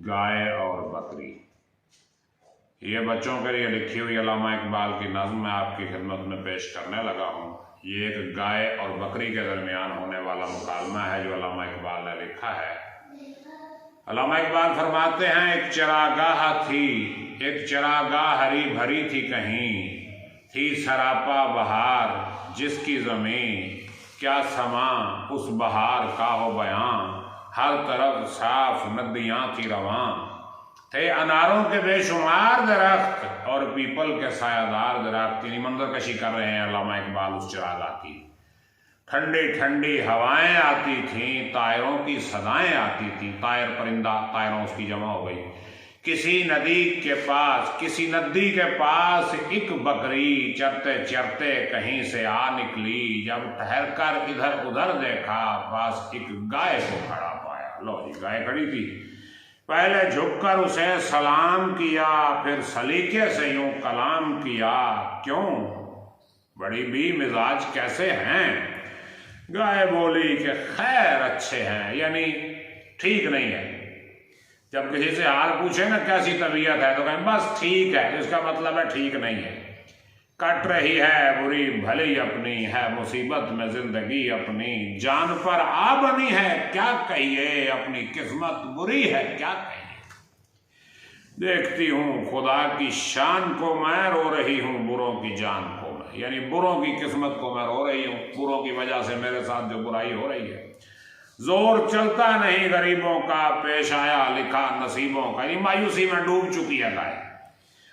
गाय और बकरी। ये बच्चों के लिए लिखी हुई अल्लामा इकबाल की नज़्म मैं आपकी खिदमत में पेश करने लगा हूँ। ये एक गाय और बकरी के दरमियान होने वाला मुकालमा है जो अल्लामा इकबाल ने लिखा है। अल्लामा इकबाल फरमाते हैं, एक चरागाह थी, एक चरागाह हरी भरी थी, कहीं थी सरापा बहार जिसकी ज़मीं, क्या समा उस बहार का हो बयां, हर तरफ साफ नदियाँ थी रवां, थे अनारों के बेशुमार दरख्त और पीपल के सायादार दरख्त। यानी मंजर कशी कर रहे हैं अल्लामा इकबाल उस चरागाह की। ठंडी ठंडी हवाएं आती थीं, तायरों की सदाएं आती थीं। तायर परिंदा, तायरों उसकी जमा हो गई। किसी नदी के पास एक बकरी चरते चरते कहीं से आ निकली, जब ठहर कर इधर उधर देखा, पास एक गाय को खड़ा पाया। लो जी, गाय खड़ी थी। पहले झुककर उसे सलाम किया, फिर सलीके से यूं कलाम किया, क्यों बड़ी भी मिजाज कैसे हैं? गाय बोली कि खैर अच्छे हैं, यानी ठीक नहीं है। जब किसी से हाल पूछे ना कैसी तबीयत है तो कहें बस ठीक है, इसका मतलब है ठीक नहीं है। कट रही है बुरी भली अपनी, है मुसीबत में जिंदगी अपनी, जान पर आ बनी है क्या कहिए, अपनी किस्मत बुरी है क्या कहिए। देखती हूँ खुदा की शान को मैं, रो रही हूँ बुरों की जान को मैं। यानी बुरों की किस्मत को मैं रो रही हूँ, बुरों की वजह से मेरे साथ जो बुराई हो रही है। जोर चलता नहीं गरीबों का, पेश आया लिखा नसीबों का। यानी मायूसी में डूब चुकी है गाय।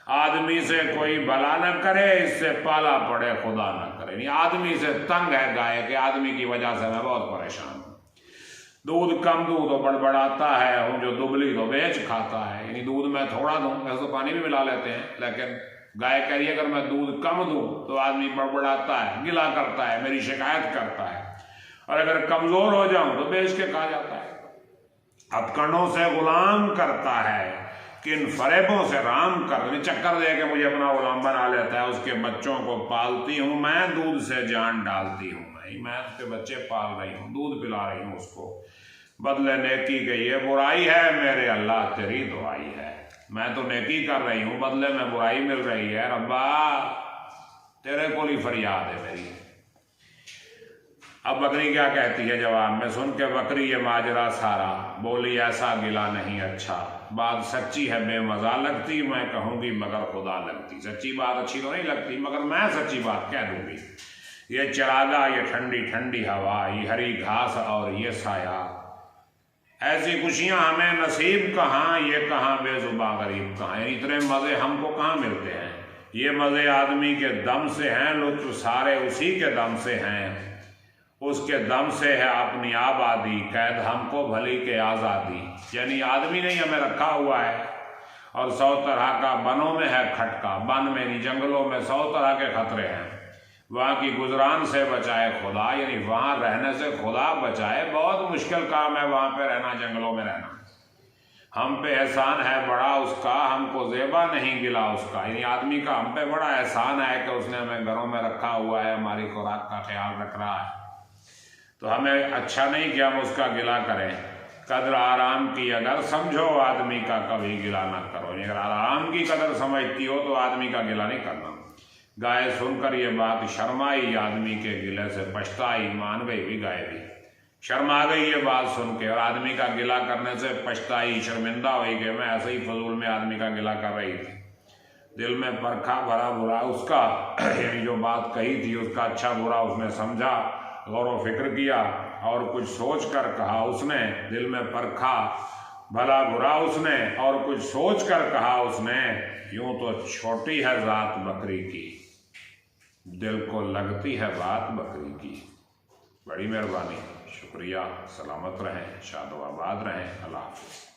आदमी से कोई भला न करे, इससे पाला पड़े खुदा न करे। यानी आदमी से तंग है गाय के, आदमी की वजह से मैं बहुत परेशान हूँ। दूध कम दूँ तो बड़बड़ाता है, हूँ जो दुबली तो बेच खाता है। यानी दूध मैं थोड़ा दूँ, वैसे तो पानी भी मिला लेते हैं, लेकिन गाय कह रही है अगर मैं दूध कम दूँ तो आदमी बड़बड़ाता है, गिला करता है, मेरी शिकायत करता है, और अगर कमजोर हो जाऊं तो बेच के खा जाता है। अपकड़ों से गुलाम करता है, किन फरेबों से राम कर, चक्कर दे के मुझे अपना गुलाम बना लेता है। उसके बच्चों को पालती हूँ मैं, दूध से जान डालती हूँ मैं उसके बच्चे पाल रही हूँ, दूध पिला रही हूँ उसको। बदले नेकी के ये बुराई है, मेरे अल्लाह तेरी दुआई है। मैं तो नेकी कर रही हूँ, बदले में बुराई मिल रही है। रब्बा तेरे को ही फरियाद है मेरी। अब बकरी क्या कहती है जवाब में, सुन के बकरी ये माजरा सारा, बोली ऐसा गिला नहीं अच्छा, बात सच्ची है बेमजा लगती, मैं कहूँगी मगर खुदा लगती। सच्ची बात अच्छी तो नहीं लगती, मगर मैं सच्ची बात कह दूंगी। ये चरागा, ये ठंडी ठंडी हवा, ये हरी घास और ये साया, ऐसी खुशियाँ हमें नसीब कहाँ, ये कहाँ बेजुबां गरीब कहाँ। इतने मज़े हमको कहाँ मिलते हैं। ये मज़े आदमी के दम से हैं, लुत्फ सारे उसी के दम से हैं, उसके दम से है अपनी आबादी, कैद हमको भली के आज़ादी। यानी आदमी ने हमें रखा हुआ है और 100 तरह का बनों में है खटका। बन में नहीं, जंगलों में 100 तरह के खतरे हैं। वहाँ की गुजरान से बचाए खुदा, यानी वहाँ रहने से खुदा बचाए। बहुत मुश्किल काम है वहाँ पे रहना, जंगलों में रहना। हम पे एहसान है बड़ा उसका, हमको ज़ेबा नहीं गिला उसका। यानी आदमी का हम पे बड़ा एहसान है कि उसने हमें घरों में रखा हुआ है, हमारी खुराक का ख्याल रख रहा है। तो हमें अच्छा नहीं कि हम उसका गिला करें। कदर आराम की अगर समझो आदमी का कभी गिला ना करो। अगर आराम की कदर समझती हो तो आदमी का गिला नहीं करना। गाय सुनकर ये बात शर्माई, आदमी के गिले से पछताई। मान गई भी गाय भी, शर्मा गई ये बात सुन के, और आदमी का गिला करने से पछताई, शर्मिंदा हुई कि मैं ऐसे ही फजूल में आदमी का गिला कर रही थी। दिल में परखा भरा बुरा उसका, यानी जो बात कही थी उसका अच्छा बुरा उसने समझा, गौर व फिक्र किया और कुछ सोच कर कहा उसने। दिल में परखा भला बुरा उसने और कुछ सोच कर कहा उसने, यूं तो छोटी है जात बकरी की, दिल को लगती है बात बकरी की। बड़ी मेहरबानी, शुक्रिया। सलामत रहें, शाद व आबाद रहें। अल्लाह हाफ़िज़।